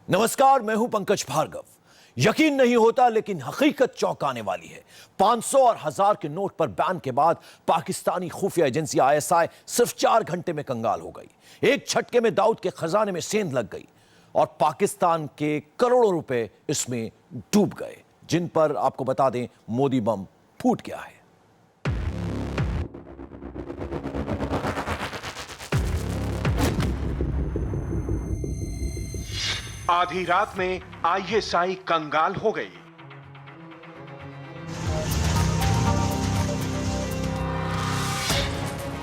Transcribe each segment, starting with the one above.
नमस्कार, मैं हूं पंकज भार्गव। यकीन नहीं होता लेकिन हकीकत चौंकाने वाली है। 500 और 1000 के नोट पर बैन के बाद पाकिस्तानी खुफिया एजेंसी आईएसआई सिर्फ 4 घंटे में कंगाल हो गई। एक झटके में दाऊद के खजाने में सेंध लग गई और पाकिस्तान के करोड़ों रुपए इसमें डूब गए, जिन पर आपको बता दें मोदी बम फूट गया है। आधी रात में आईएसआई कंगाल हो गई।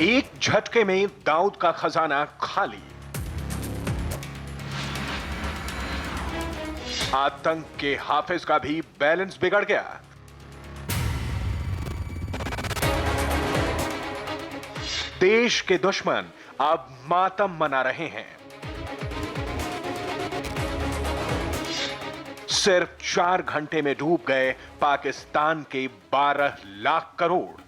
एक झटके में दाऊद का खजाना खाली। आतंक के हाफिज का भी बैलेंस बिगड़ गया। देश के दुश्मन अब मातम मना रहे हैं। सिर्फ 4 घंटे में डूब गए पाकिस्तान के 12 लाख करोड़।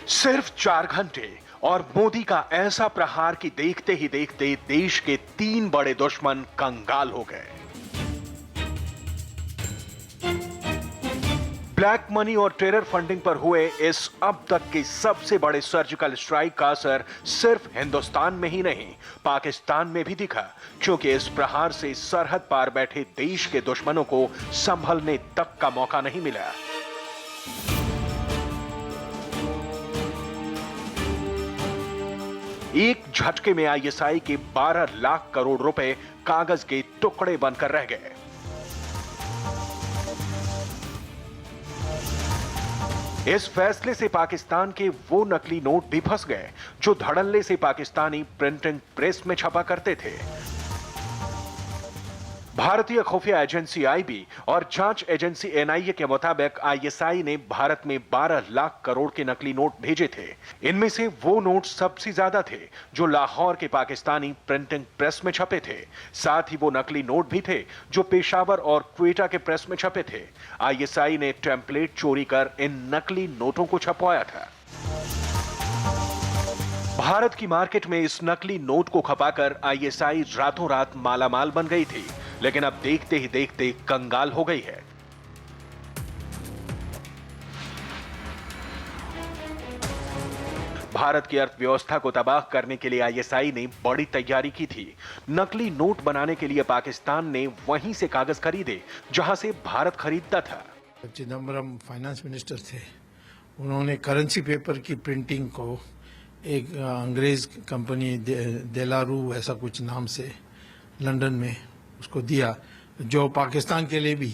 सिर्फ 4 घंटे और मोदी का ऐसा प्रहार कि देखते ही देखते देश के 3 बड़े दुश्मन कंगाल हो गए। ब्लैक मनी और टेरर फंडिंग पर हुए इस अब तक के सबसे बड़े सर्जिकल स्ट्राइक का असर सिर्फ हिंदुस्तान में ही नहीं, पाकिस्तान में भी दिखा, क्योंकि इस प्रहार से सरहद पार बैठे देश के दुश्मनों को संभलने तक का मौका नहीं मिला। एक झटके में आईएसआई के 12 लाख करोड़ रुपए कागज के टुकड़े बनकर रह गए। इस फैसले से पाकिस्तान के वो नकली नोट भी फंस गए जो धड़ल्ले से पाकिस्तानी प्रिंटिंग प्रेस में छपा करते थे। भारतीय खुफिया एजेंसी आईबी और जांच एजेंसी एनआईए के मुताबिक आईएसआई ने भारत में 12 लाख करोड़ के नकली नोट भेजे थे। इनमें से वो नोट सबसे ज्यादा थे जो लाहौर के पाकिस्तानी प्रिंटिंग प्रेस में छपे थे। साथ ही वो नकली नोट भी थे जो पेशावर और क्वेटा के प्रेस में छपे थे। आईएसआई ने टेम्पलेट चोरी कर इन नकली नोटों को छपवाया था। भारत की मार्केट में इस नकली नोट को खपाकर आईएसआई रातों रात मालामाल बन गई थी, लेकिन अब देखते ही देखते कंगाल हो गई है। भारत की अर्थव्यवस्था को तबाह करने के लिए आईएसआई ने बड़ी तैयारी की थी। नकली नोट बनाने के लिए पाकिस्तान ने वहीं से कागज खरीदे जहां से भारत खरीदता था। चिदम्बरम फाइनेंस मिनिस्टर थे, उन्होंने करेंसी पेपर की प्रिंटिंग को एक अंग्रेज कंपनी देलारू ऐसा कुछ नाम से लंदन में उसको दिया, जो पाकिस्तान के लिए भी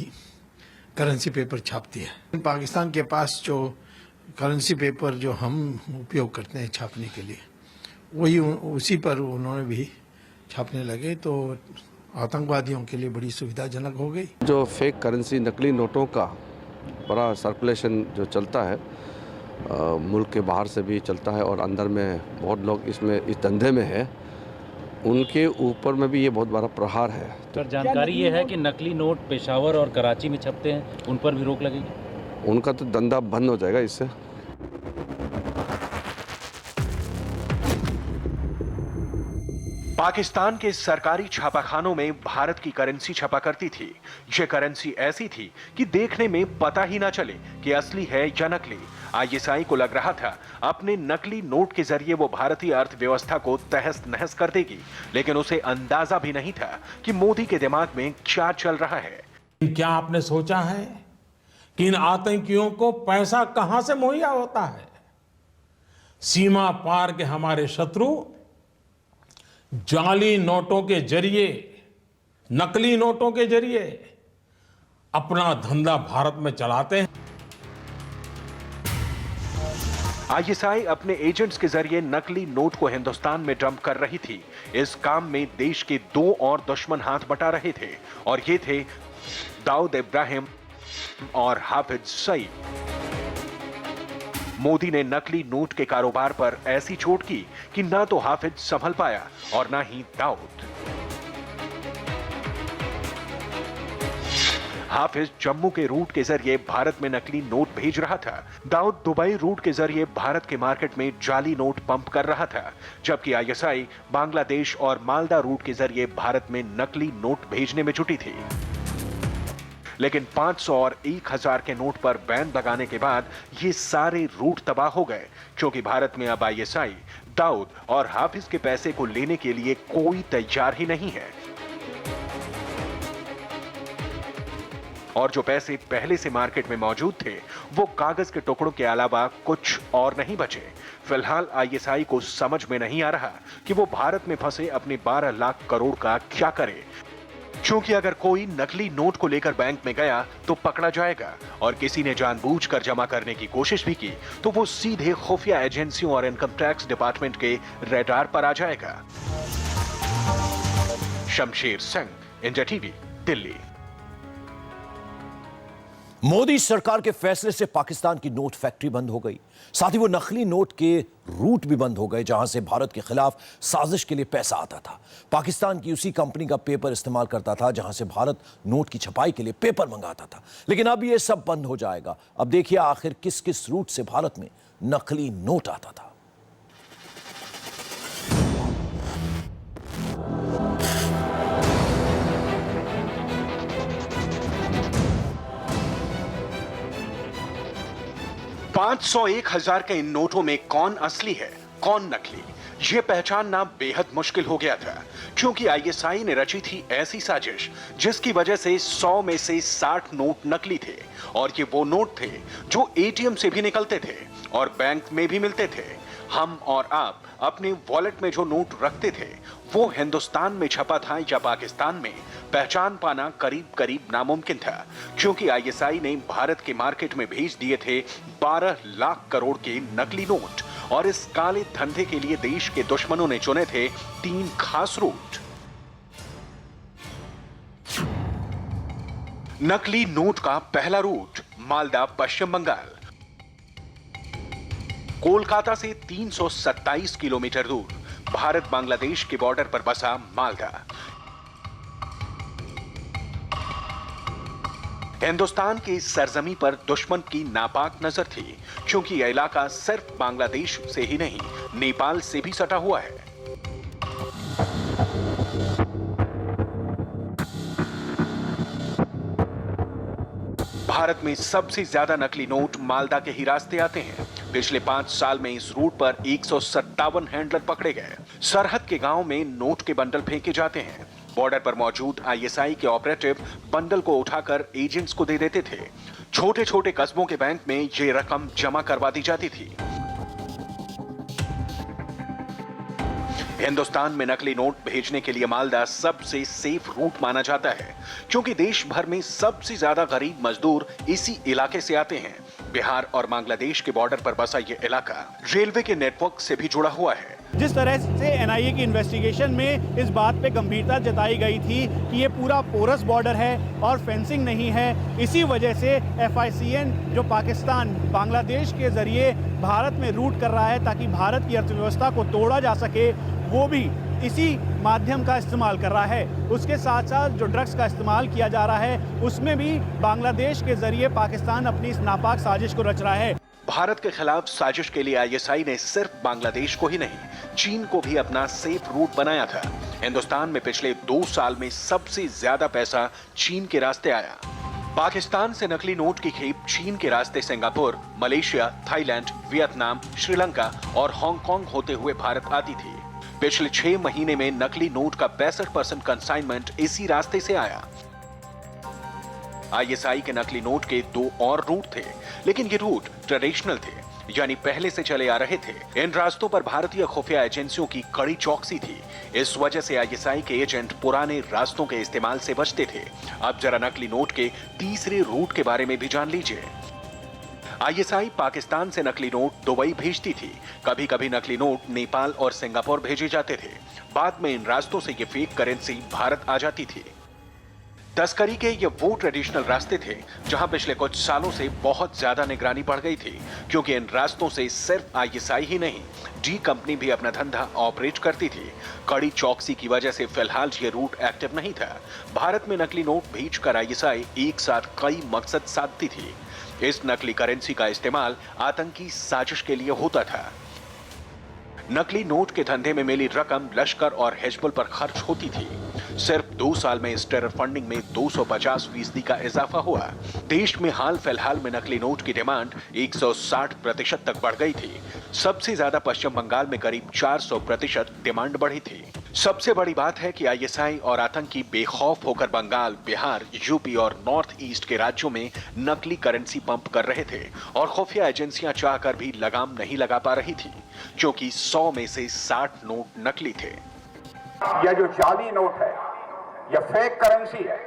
करेंसी पेपर छापती है। पाकिस्तान के पास जो करेंसी पेपर जो हम उपयोग करते हैं छापने के लिए, वही उसी पर उन्होंने भी छापने लगे, तो आतंकवादियों के लिए बड़ी सुविधाजनक हो गई। जो फेक करेंसी नकली नोटों का बड़ा सर्कुलेशन जो चलता है, मुल्क के बाहर से भी चलता है और अंदर में बहुत लोग इसमें इस धंधे में है, उनके ऊपर में भी ये बहुत बड़ा प्रहार है। सर, जानकारी ये है कि नकली नोट पेशावर और कराची में छपते हैं, उन पर भी रोक लगेगी? उनका तो धंधा बंद हो जाएगा इससे। पाकिस्तान के सरकारी छापाखानों में भारत की करेंसी छपा करती थी। ये करेंसी ऐसी थी कि देखने में पता ही ना चले कि असली है या नकली। आईएसआई को लग रहा था अपने नकली नोट के जरिए वो भारतीय अर्थव्यवस्था को तहस नहस कर देगी, लेकिन उसे अंदाजा भी नहीं था कि मोदी के दिमाग में क्या चल रहा है। क्या आपने सोचा है कि इन आतंकियों को पैसा कहां से मुहैया होता है? सीमा पार के हमारे शत्रु जाली नोटों के जरिए, नकली नोटों के जरिए अपना धंधा भारत में चलाते हैं। आईएसआई अपने एजेंट्स के जरिए नकली नोट को हिंदुस्तान में डंप कर रही थी। इस काम में देश के 2 और दुश्मन हाथ बटा रहे थे और ये थे दाऊद इब्राहिम और हाफिज सईद। मोदी ने नकली नोट के कारोबार पर ऐसी चोट की कि ना तो हाफिज संभल पाया और ना ही दाऊद। हाफिज जम्मू के रूट के जरिए भारत में नकली नोट भेज रहा था। दाऊद दुबई रूट के जरिए भारत के मार्केट में जाली नोट पंप कर रहा था, जबकि आईएसआई बांग्लादेश और मालदा रूट के जरिए भारत में नकली नोट भेजने में जुटी थी। लेकिन 500 और 1000 के नोट पर बैन लगाने के बाद ये सारे रूट तबाह हो गए, क्योंकि भारत में अब आईएसआई, दाऊद और हाफिज के पैसे को लेने के लिए कोई तैयार ही नहीं है। और जो पैसे पहले से मार्केट में मौजूद थे, वो कागज के टुकड़ों के अलावा कुछ और नहीं बचे। फिलहाल आईएसआई को समझ में नहीं आ रहा कि वो भारत में फंसे अपने 12 लाख करोड़ का क्या करे, क्योंकि अगर कोई नकली नोट को लेकर बैंक में गया तो पकड़ा जाएगा, और किसी ने जानबूझकर जमा करने की कोशिश भी की तो वो सीधे खुफिया एजेंसियों और इनकम टैक्स डिपार्टमेंट के रडार पर आ जाएगा। Shamsher Singh, India TV, Delhi. मोदी सरकार के फैसले से पाकिस्तान की नोट फैक्ट्री बंद हो गई, साथ ही वो नकली नोट के रूट भी बंद हो गए जहां से भारत के खिलाफ साजिश के लिए पैसा आता था। पाकिस्तान की उसी कंपनी का पेपर इस्तेमाल करता था जहां से भारत नोट की छपाई के लिए पेपर मंगाता था। लेकिन अब ये सब बंद हो जाएगा। अब देखिए आखिर किस किस रूट से भारत में नकली नोट आता था। पांच 500-1000 के इन नोटों में कौन असली है, कौन नकली, ये पहचानना बेहद मुश्किल हो गया था, क्योंकि आईएसआई ने रची थी ऐसी साजिश जिसकी वजह से 100 में से 60 नोट नकली थे, और ये वो नोट थे जो एटीएम से भी निकलते थे और बैंक में भी मिलते थे। हम और आप अपने वॉलेट में जो नोट रखते थे वो हिंदुस्तान में छपा था या पाकिस्तान में, पहचान पाना करीब करीब नामुमकिन था, क्योंकि आईएसआई ने भारत के मार्केट में भेज दिए थे 12 लाख करोड़ के नकली नोट, और इस काले धंधे के लिए देश के दुश्मनों ने चुने थे 3 खास रूट। नकली नोट का पहला रूट मालदा, पश्चिम बंगाल। कोलकाता से 327 किलोमीटर दूर भारत बांग्लादेश के बॉर्डर पर बसा मालदा हिंदुस्तान की सरजमी पर दुश्मन की नापाक नजर थी, क्योंकि यह इलाका सिर्फ बांग्लादेश से ही नहीं, नेपाल से भी सटा हुआ है। भारत में सबसे ज्यादा नकली नोट मालदा के ही रास्ते आते हैं। पिछले 5 साल में इस रूट पर 157 हैंडलर पकड़े गए। सरहद के गांव में नोट के बंडल फेंके जाते हैं। बॉर्डर पर मौजूद आईएसआई के ऑपरेटिव बंडल को उठाकर एजेंट्स को दे देते थे। छोटे छोटे कस्बों के बैंक में ये रकम जमा करवा दी जाती थी। हिंदुस्तान में नकली नोट भेजने के लिए मालदा सबसे सेफ रूट माना जाता है, क्योंकि देश भर में सबसे ज्यादा गरीब मजदूर इसी इलाके से आते हैं। बिहार और बांग्लादेश के बॉर्डर पर बसा ये इलाका रेलवे के नेटवर्क से भी जुड़ा हुआ है। जिस तरह से एनआईए की इन्वेस्टिगेशन में इस बात पे गंभीरता जताई गई थी कि ये पूरा पोरस बॉर्डर है और फेंसिंग नहीं है, इसी वजह से एफआईसीएन जो पाकिस्तान बांग्लादेश के जरिए भारत में रूट कर रहा है ताकि भारत की अर्थव्यवस्था को तोड़ा जा सके, वो भी इसी माध्यम का इस्तेमाल कर रहा है। उसके साथ साथ जो ड्रग्स का इस्तेमाल किया जा रहा है उसमें भी बांग्लादेश के जरिए पाकिस्तान अपनी इस नापाक साजिश को रच रहा है। भारत के खिलाफ साजिश के लिए आईएसआई ने सिर्फ बांग्लादेश को ही नहीं, चीन को भी अपना सेफ रूट बनाया था। हिंदुस्तान में पिछले 2 साल में सबसे ज्यादा पैसा चीन के रास्ते आया। पाकिस्तान से नकली नोट की खेप चीन के रास्ते Singapore, Malaysia, Thailand, Vietnam, Sri Lanka और हांगकांग होते हुए भारत आती थी। पिछले 6 महीने में नकली नोट का 65% कंसाइनमेंट इसी रास्ते से आया। आईएसआई के नकली नोट के 2 और रूट थे, लेकिन ये रूट ट्रेडिशनल थे, यानी पहले से चले आ रहे थे। इन रास्तों पर भारतीय खुफिया एजेंसियों की कड़ी चौकसी थी। इस वजह से आईएसआई के एजेंट पुराने रास्तों के इस्तेमाल से बचते थे। अब जरा नकली नोट के तीसरे रूट के बारे में भी जान लीजिए। आईएसआई पाकिस्तान से नकली नोट दुबई भेजती थी। कभी कभी नकली नोट नेपाल और सिंगापुर भेजे जाते थे। बाद में इन रास्तों से ये फेक करेंसी भारत आ जाती थी। तस्करी के ये वो ट्रेडिशनल रास्ते थे जहां पिछले कुछ सालों से बहुत ज्यादा निगरानी बढ़ गई थी, क्योंकि इन रास्तों से सिर्फ आईएसआई ही नहीं, डी कंपनी भी अपना धंधा ऑपरेट करती थी। कड़ी चौकसी की वजह से फिलहाल ये रूट एक्टिव नहीं था। भारत में नकली नोट भेजकर आईएसआई एक साथ कई मकसद साधती थी। इस नकली करेंसी का इस्तेमाल आतंकी साजिश के लिए होता था। नकली नोट के धंधे में मिली रकम लश्कर और हिजबुल पर खर्च होती थी। सिर्फ 2 साल में इस टेरर फंडिंग में 250% का इजाफा हुआ। देश में हाल फिलहाल में नकली नोट की डिमांड 160% तक बढ़ गई थी। सबसे ज्यादा पश्चिम बंगाल में करीब 400% डिमांड बढ़ी थी। सबसे बड़ी बात है कि आईएसआई और आतंकी बेखौफ होकर बंगाल, बिहार, यूपी और नॉर्थ ईस्ट के राज्यों में नकली करेंसी पंप कर रहे थे और खुफिया एजेंसियां चाहकर भी लगाम नहीं लगा पा रही थी, क्योंकि 100 में से 60 नोट नकली थे। यह जो जाली नोट है, यह फेक करेंसी है।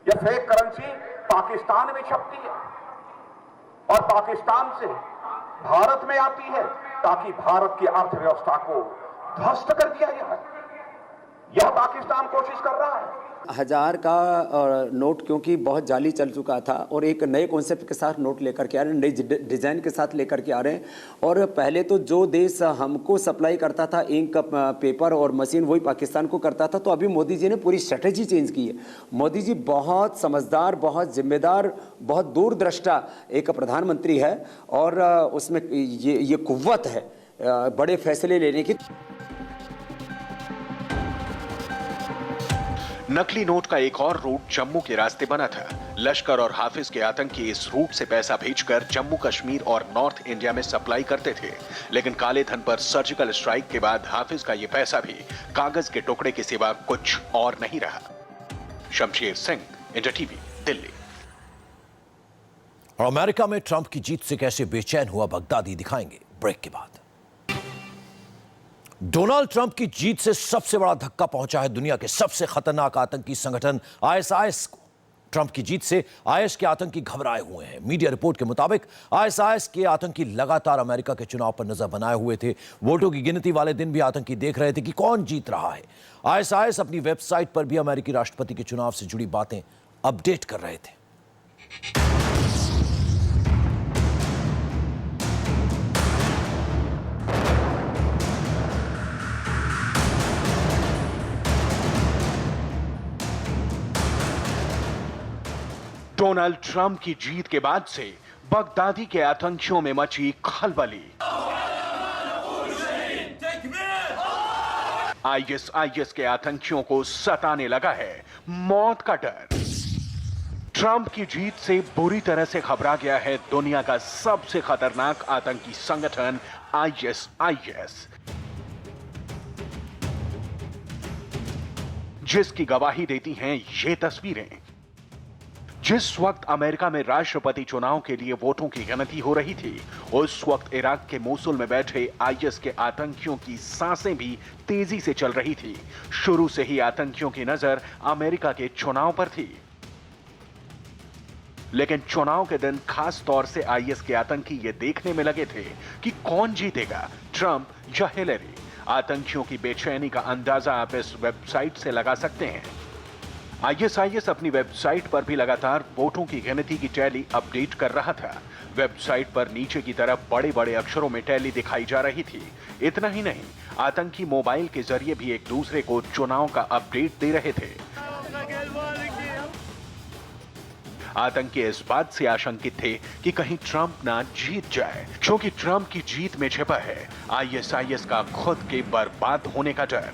यह फेक करेंसी पाकिस्तान में छपती है और पाकिस्तान से भारत में आती है ताकि भारत की अर्थव्यवस्था को ध्वस्त कर दिया जाए। यह पाकिस्तान कोशिश कर रहा है। 1000 का नोट क्योंकि बहुत जाली चल चुका था और एक नए कॉन्सेप्ट के साथ नोट लेकर के आ रहे हैं, नई डिज़ाइन के साथ लेकर के आ रहे हैं। और पहले तो जो देश हमको सप्लाई करता था इंक, पेपर और मशीन, वही पाकिस्तान को करता था। तो अभी मोदी जी ने पूरी स्ट्रेटेजी चेंज की है। मोदी जी बहुत समझदार, बहुत जिम्मेदार, बहुत दूरदृष्टा एक प्रधानमंत्री है और उसमें ये कुव्वत है बड़े फैसले लेने की। नकली नोट का एक और रूट जम्मू के रास्ते बना था। लश्कर और हाफिज के आतंकी इस रूट से पैसा भेजकर जम्मू कश्मीर और नॉर्थ इंडिया में सप्लाई करते थे, लेकिन काले धन पर सर्जिकल स्ट्राइक के बाद हाफिज का यह पैसा भी कागज के टुकड़े के सिवा कुछ और नहीं रहा। Shamsher Singh, India TV, Delhi. और अमेरिका में ट्रंप की जीत से कैसे बेचैन हुआ बगदादी दिखाएंगे ब्रेक के बाद। डोनाल्ड ट्रंप की जीत से सबसे बड़ा धक्का पहुंचा है दुनिया के सबसे खतरनाक आतंकी संगठन आईएसआईएस को। ट्रंप की जीत से आईएस के आतंकी घबराए हुए हैं। मीडिया रिपोर्ट के मुताबिक आईएसआईएस के आतंकी लगातार अमेरिका के चुनाव पर नजर बनाए हुए थे। वोटों की गिनती वाले दिन भी आतंकी देख रहे थे कि कौन जीत रहा है। आईएसआईएस अपनी वेबसाइट पर भी अमेरिकी राष्ट्रपति के चुनाव से जुड़ी बातें अपडेट कर रहे थे। डोनाल्ड ट्रंप की जीत के बाद से बगदादी के आतंकियों में मची खलबली। आईएसआईएस के आतंकियों को सताने लगा है मौत का डर। ट्रंप की जीत से बुरी तरह से घबरा गया है दुनिया का सबसे खतरनाक आतंकी संगठन आईएसआईएस, जिसकी गवाही देती हैं ये तस्वीरें। जिस वक्त अमेरिका में राष्ट्रपति चुनाव के लिए वोटों की गिनती हो रही थी, उस वक्त इराक के मोसुल में बैठे आईएस के आतंकियों की सांसें भी तेजी से चल रही थी। शुरू से ही आतंकियों की नजर अमेरिका के चुनाव पर थी, लेकिन चुनाव के दिन खास तौर से आईएस के आतंकी ये देखने में लगे थे कि कौन जीतेगा, ट्रंप या हिलरी। आतंकियों की बेचैनी का अंदाजा आप इस वेबसाइट से लगा सकते हैं। आईएसआईएस अपनी वेबसाइट पर भी लगातार वोटों की गिनती की टैली अपडेट कर रहा था। वेबसाइट पर नीचे की तरफ बड़े बड़े अक्षरों में टैली दिखाई जा रही थी। इतना ही नहीं, आतंकी मोबाइल के जरिए भी एक दूसरे को चुनाव का अपडेट दे रहे थे। आतंकी इस बात से आशंकित थे कि कहीं ट्रंप ना जीत जाए, क्योंकि ट्रंप की जीत में छिपा है आईएसआईएस का खुद के बर्बाद होने का डर।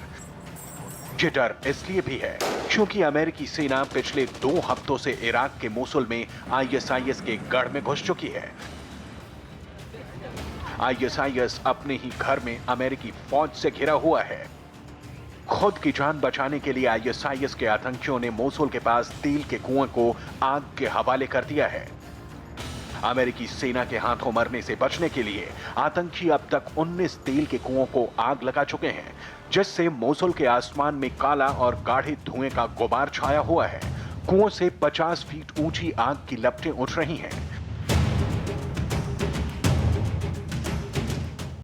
ये डर इसलिए भी है क्योंकि अमेरिकी सेना पिछले 2 हफ्तों से इराक के मोसुल में आईएसआईएस के गढ़ में घुस चुकी है। आईएसआईएस अपने ही घर में अमेरिकी फौज से घिरा हुआ है। खुद की जान बचाने के लिए आईएसआईएस के आतंकियों ने मोसुल के पास तेल के कुएं को आग के हवाले कर दिया है। अमेरिकी सेना के हाथों मरने से बचने के लिए आतंकी अब तक 19 तेल के कुओं को आग लगा चुके हैं, जिससे मोसुल के आसमान में काला और गाढ़े धुएं का गुबार छाया हुआ है। कुओं से 50 फीट ऊंची आग की लपटें उठ रही हैं।